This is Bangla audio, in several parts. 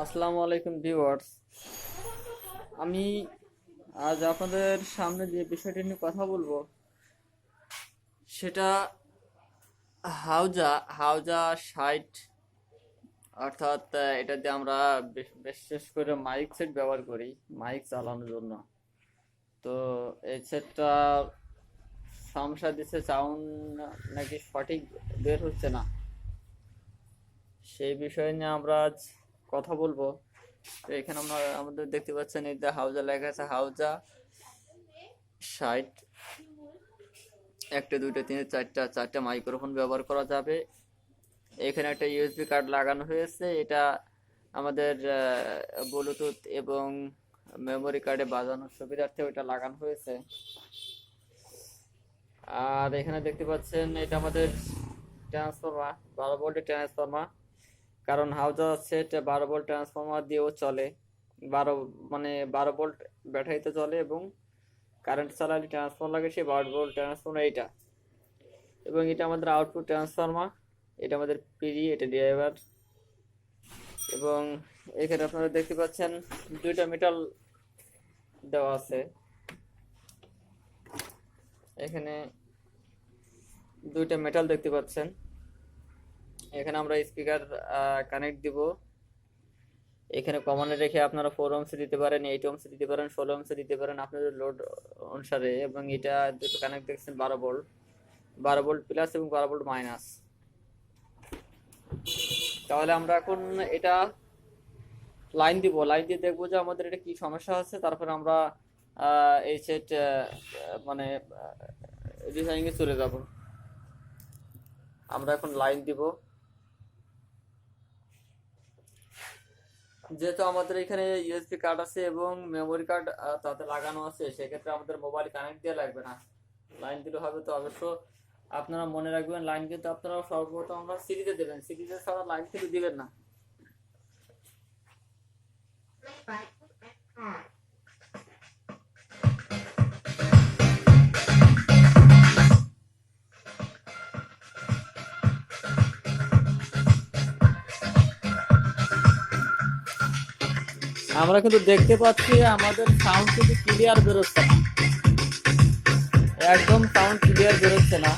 আসসালামু আলাইকুম ভিউয়ার্স। আমি আজ আপনাদের সামনে যে বিষয়টি নিয়ে কথা বলবো সেটা হাউজা হাউজা সাইট, অর্থাৎ এটা দিয়ে আমরা বিশেষ করে মাইক সেট ব্যবহার করি মাইক চালানোর জন্য। তো এই সেটটা সমস্যা দিচ্ছে, সাউন্ড নাকি সঠিক বের হচ্ছে না। সেই বিষয় নিয়ে আমরা আজ কথা বলবো। তো এখানে আমরা আমাদের দেখতে পাচ্ছেন এই যে হাউজা লেখা আছে, হাউজা ষাট, একটা দুইটা তিনটা চারটা চারটা মাইক্রোফোন ব্যবহার করা যাবে। এখানে একটা ইউএসবি কার্ড লাগানো হয়েছে, এটা আমাদের ব্লুটুথ এবং মেমোরি কার্ডে বাজানোর সুবিধার্থে ওইটা লাগানো হয়েছে। আর এখানে দেখতে পাচ্ছেন এটা আমাদের ট্রান্সফরমার, 12 ভোল্টের ট্রান্সফরমার। কারণ হাউজা সেট 12 ভোল্ট ট্রান্সফরমার দিয়েও চলে, 12 ভোল্ট ব্যাটারিতে চলে এবং কারেন্ট চালালে ট্রান্সফর্মার লাগে, সেই 12 ভোল্ট ট্রান্সফর্মার এইটা। এবং এটা আমাদের আউটপুট ট্রান্সফর্মার, এটা আমাদের পিডি, এটা ড্রাইভার। এবং এখানে আপনারা দেখতে পাচ্ছেন দুইটা মেটাল দেওয়া আছে, এখানে দুইটা মেটাল দেখতে পাচ্ছেন। এখানে আমরা স্পিকার কানেক্ট দিব। এখানে কমনে রেখে আপনারা 4 ohms দিতে পারেন, 8 ohms দিতে পারেন, 16 ohms দিতে পারেন আপনাদের লোড অনুসারে। এবং এটা দুটো কানেক্ট দেখছেন 12 ভোল্ট, 12 ভোল্ট প্লাস এবং 12 ভোল্ট মাইনাস। তাহলে আমরা এখন এটা লাইন দিব, লাইন দিয়ে দেখবো যে আমাদের এটা কি সমস্যা হচ্ছে। তারপরে আমরা এই সেট মানে ডিজাইনিং এ চলে যাব। আমরা এখন লাইন দিব। যেহেতু আমাদের এখানে ইউএসবি কার্ড আছে এবং মেমোরি কার্ড তাতে লাগানো আছে, সেক্ষেত্রে আমাদের মোবাইল কানেক্ট দিয়ে লাগবে না, লাইন দিলে হবে। তো অবশ্য আপনারা মনে রাখবেন, লাইন কিন্তু আপনারা সর্বপ্রথম আমরা সিরিজে দেবেন, সিরিজে ছাড়া লাইন কিন্তু দিবেন না। আমরা কিন্তু দেখতে পাচ্ছি আমাদের সাউন্ড কিন্তু ক্লিয়ার বেরোচ্ছে না, একদম সাউন্ড ক্লিয়ার বেরোচ্ছে না।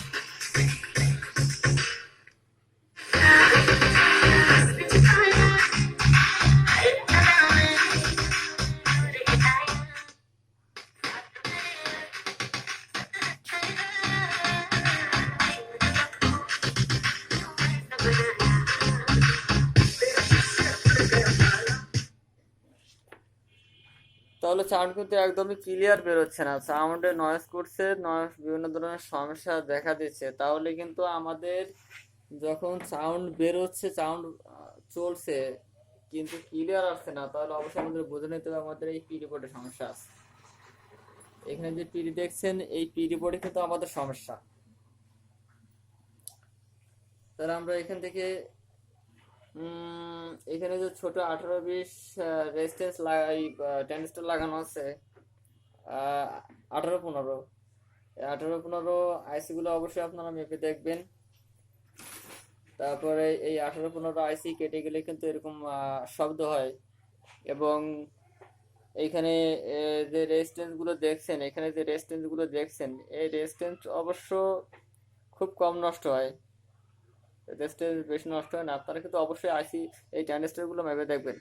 তাহলে সাউন্ড কিন্তু একদমই ক্লিয়ার বেরোচ্ছে না, সাউন্ডে নয়েজ করছে, নয়েজ বিভিন্ন ধরনের সমস্যা দেখা দিচ্ছে। তাহলে কিন্তু আমাদের যখন সাউন্ড বেরোচ্ছে, সাউন্ড চলছে কিন্তু ক্লিয়ার আসছে না, তাহলে অবশ্যই আমাদের বুঝে নিতে হবে আমাদের এই পি রিপোর্টে সমস্যা আছে। এখানে যে পিডি দেখছেন, এই পি রিপোর্টে কিন্তু আমাদের সমস্যা। তাহলে আমরা এখান থেকে এখানে যে ছোট 18-20 রেজিস্ট্যান্স ট্রানজিস্টর লাগানো আছে, 18-15, 18-15 আইসি গুলো অবশ্যই আপনারা মেপে দেখবেন। তারপরে এই 18-15 আইসি কেটে গেলে কিন্তু এরকম শব্দ হয়। এবং এইখানে যে রেজিস্ট্যান্স গুলো দেখছেন, এখানে যে রেজিস্ট্যান্স গুলো দেখছেন, এই রেজিস্ট্যান্স অবশ্য খুব কম নষ্ট হয়, রেজিস্ট্যান্স বেশি নষ্ট হয় না। আপনারা কিন্তু অবশ্যই আইসি এই ট্রানজিস্টর গুলো মেপে দেখবেন।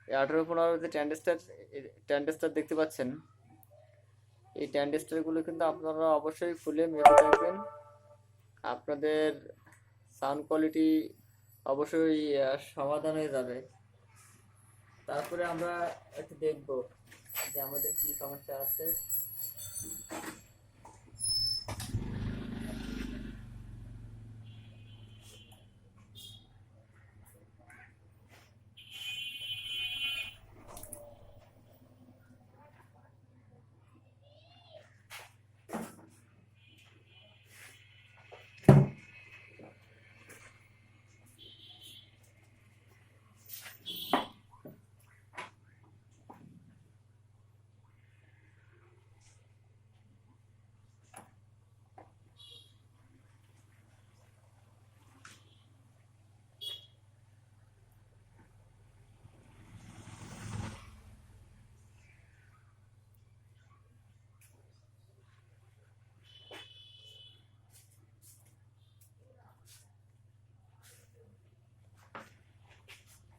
এই 18-15 যে ট্রানজিস্টর দেখতে পাচ্ছেন, এই ট্রানজিস্টর গুলো কিন্তু আপনারা অবশ্যই খুলে মেপে দেখবেন। আপনাদের সাউন্ড কোয়ালিটি অবশ্যই সমাধান হয়ে যাবে। তারপরে আমরা একটু দেখব যে আমাদের কি সমস্যা আছে।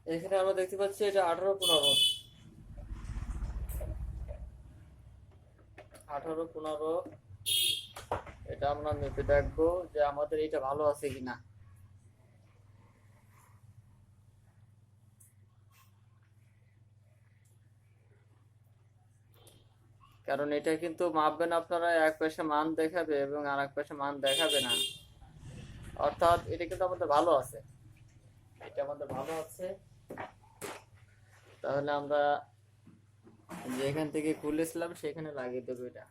এখানে আমরা দেখতে পাচ্ছি এটা 18-15, 18-15। এটা আমরা মেপে দেখবো যে আমাদের এটা ভালো আছে কিনা। কারণ এটা কিন্তু মাপবেন আপনারা, এক পাশে মান দেখাবে এবং আর এক পাশে মান দেখাবে না। অর্থাৎ এটা কিন্তু আমাদের ভালো আছে, এটা আমাদের ভালো আছে। তাহলে আমরা যেখান থেকে খুলেছিলাম সেখানে লাগিয়ে দেবো এটা।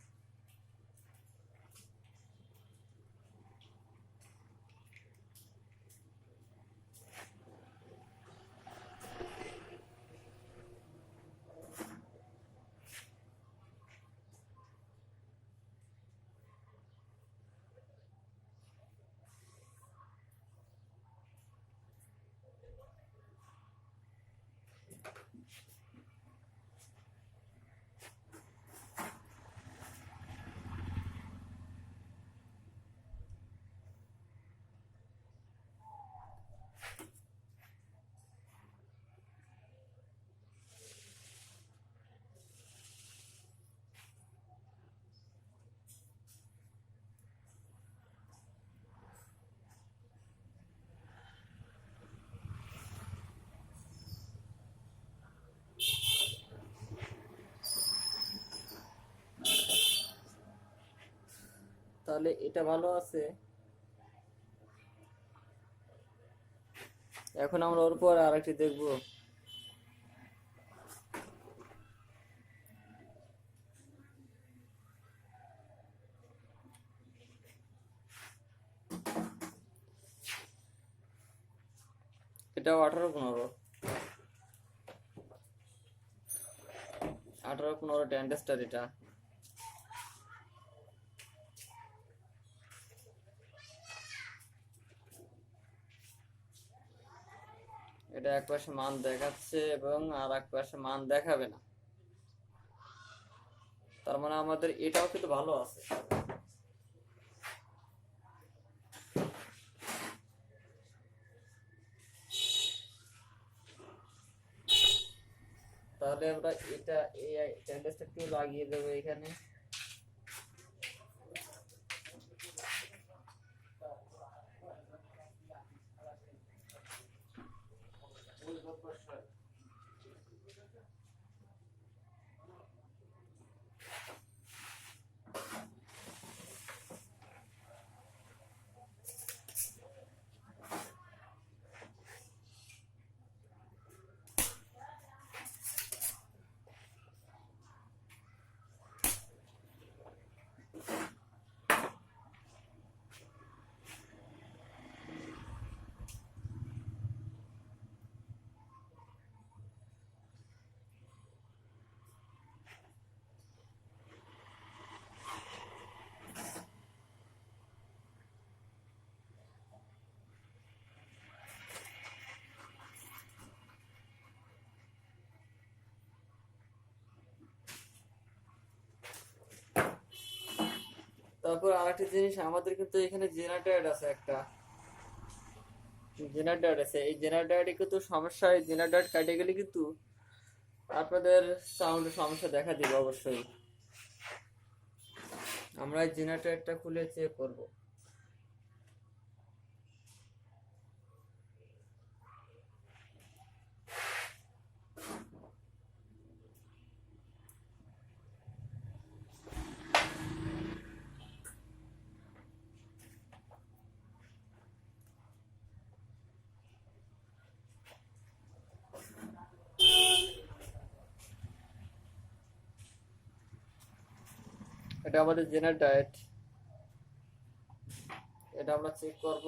তাহলে এটা ভালো আছে। এখন আমরা ওর পর আরেকটি দেখবো। এটাও 18-15, 18-15 ট্যান্ডেস্টার এটা। এটা এক পাশে মান দেখাচ্ছে এবং আর এক পাশে মান দেখাবে না। তার মানে আমাদের এটাও কিন্তু ভালো আছে। তাহলে আমরা এটা এই ট্যান্ডেস্টারটিও লাগিয়ে দেবো এখানে। তারপর আরেকটি জিনিস, আমাদের কিন্তু এখানে জেনারেটর আছে একটা, জেনারেটর আছে। এই জেনারেটরটি কিন্তু সমস্যা, এই জেনারেটর কাটে গেলে কিন্তু আপনাদের সাউন্ডের সমস্যা দেখা দিবে অবশ্যই। আমরা এই জেনারেটরটা খুলে চেক করব। এটা আমাদের জেনারেটর, এটা আমরা চেক করব।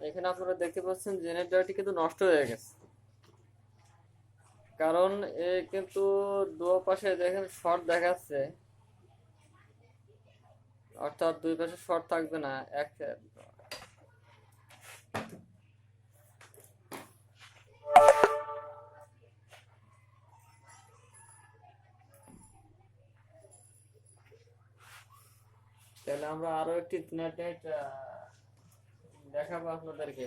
এখানে আপনারা দেখতে পাচ্ছেন জেনারেটরটি কিন্তু নষ্ট হয়ে গেছে, কারণ এ কিন্তু দু পাশে দেখেন শর্ট দেখাচ্ছে, অর্থাৎ দুই পাশে শর্ট থাকবে না। তাহলে আমরা আরো একটি জেনারেটর দেখাবো আপনাদেরকে।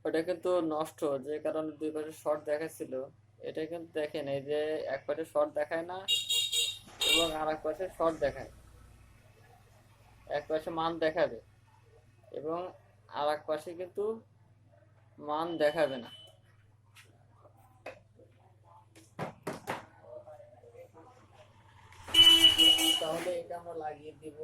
ওটা কিন্তু নষ্ট, যে কারণে দুই পাশে শর্ট দেখাচ্ছিল। এটা কিন্তু দেখেন, এই যে এক পাশে শর্ট দেখায় না এবং আর এক পাশে শর্ট দেখায়। এক পাশে মান দেখাবে এবং আর এক পাশে কিন্তু মান দেখাবে না। তাহলে এটা আমরা লাগিয়ে দিব।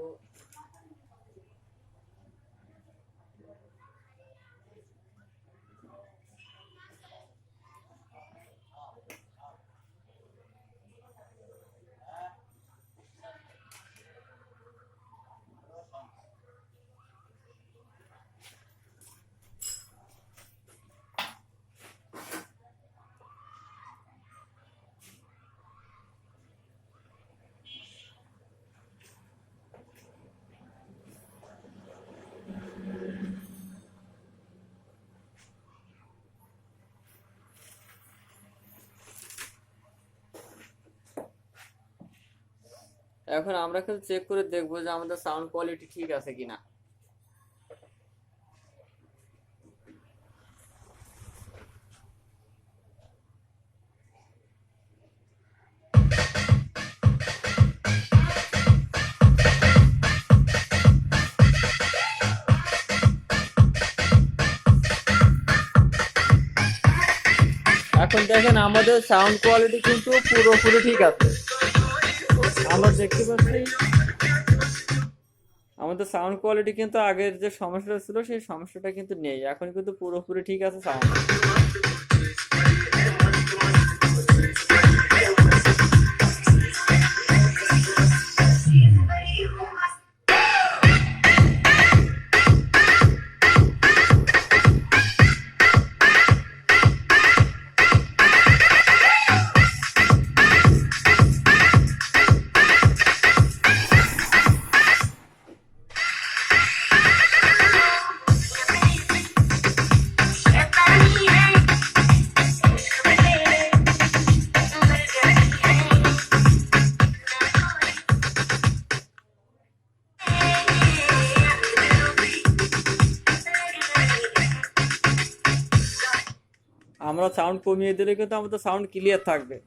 এখন আমরা কিন্তু চেক করে দেখবো যে আমাদের সাউন্ড কোয়ালিটি ঠিক আছে কিনা। এখন দেখেন আমাদের সাউন্ড কোয়ালিটি কিন্তু পুরোপুরি ঠিক আছে। আমরা দেখতে পাচ্ছি আমাদের সাউন্ড কোয়ালিটি কিন্তু আগের যে সমস্যাটা ছিল সেই সমস্যাটা কিন্তু নেই, এখন কিন্তু পুরোপুরি ঠিক আছে সাউন্ড। আমরা সাউন্ড কমিয়ে দিলে কিন্তু আমাদের সাউন্ড ক্লিয়ার থাকবে।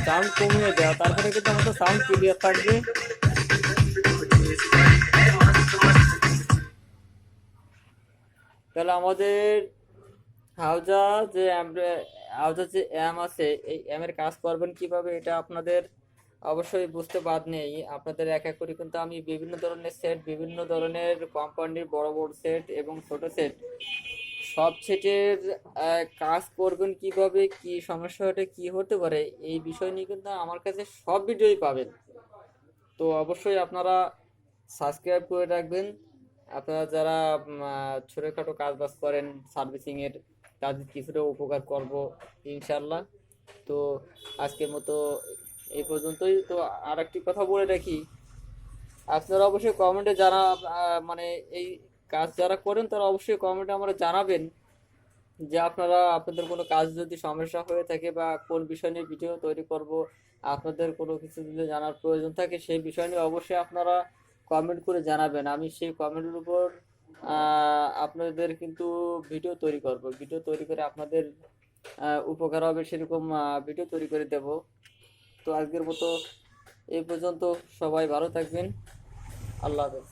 সাউন্ড কমিয়ে দেওয়া, তারপরে কিন্তু আমাদের সাউন্ড ক্লিয়ার থাকবে। তাহলে আমাদের হাউজা যে হাউজা যে অ্যাম আছে, এই অ্যামের কাজ করবেন কিভাবে এটা আপনাদের অবশ্যই বুঝতে বাদ নেই। আপনাদের এক এক করে কিন্তু আমি বিভিন্ন ধরনের সেট, বিভিন্ন ধরনের কোম্পানির বড় বড় সেট এবং ছোট সেট, সব সেটের কাজ করবেন কিভাবে, কি সমস্যা হতে কি হতে পারে, এই বিষয় নিয়ে কিন্তু আমার কাছে সব ভিডিওই পাবেন। তো অবশ্যই আপনারা সাবস্ক্রাইব করে রাখবেন। আপনারা যারা ছোটোখাটো কাজ বাজ করেন সার্ভিসিংয়ের, তাদের কিছুটা উপকার করব ইনশাল্লাহ। তো আজকের মতো এই পর্যন্তই। তো আর একটি কথা বলে রাখি, আপনারা অবশ্যই কমেন্টে জানা, মানে এই কাজ যারা করেন তারা অবশ্যই কমেন্টে আমরা জানাবেন যে আপনাদের কোনো কাজ যদি সমস্যা হয়ে থাকে বা কোন বিষয় নিয়ে ভিডিও তৈরি করব, আপনাদের কোনো কিছু যদি জানার প্রয়োজন থাকে সেই বিষয় নিয়ে অবশ্যই আপনারা কমেন্ট করে জানাবেন। আমি সেই কমেন্টের উপর আপনাদের কিন্তু ভিডিও তৈরি করব, ভিডিও তৈরি করে আপনাদের উপকার হবে সেরকম ভিডিও তৈরি করে দেব। তো আজকের মতো এই পর্যন্ত, সবাই ভালো থাকবেন। আল্লাহ হাফেজ।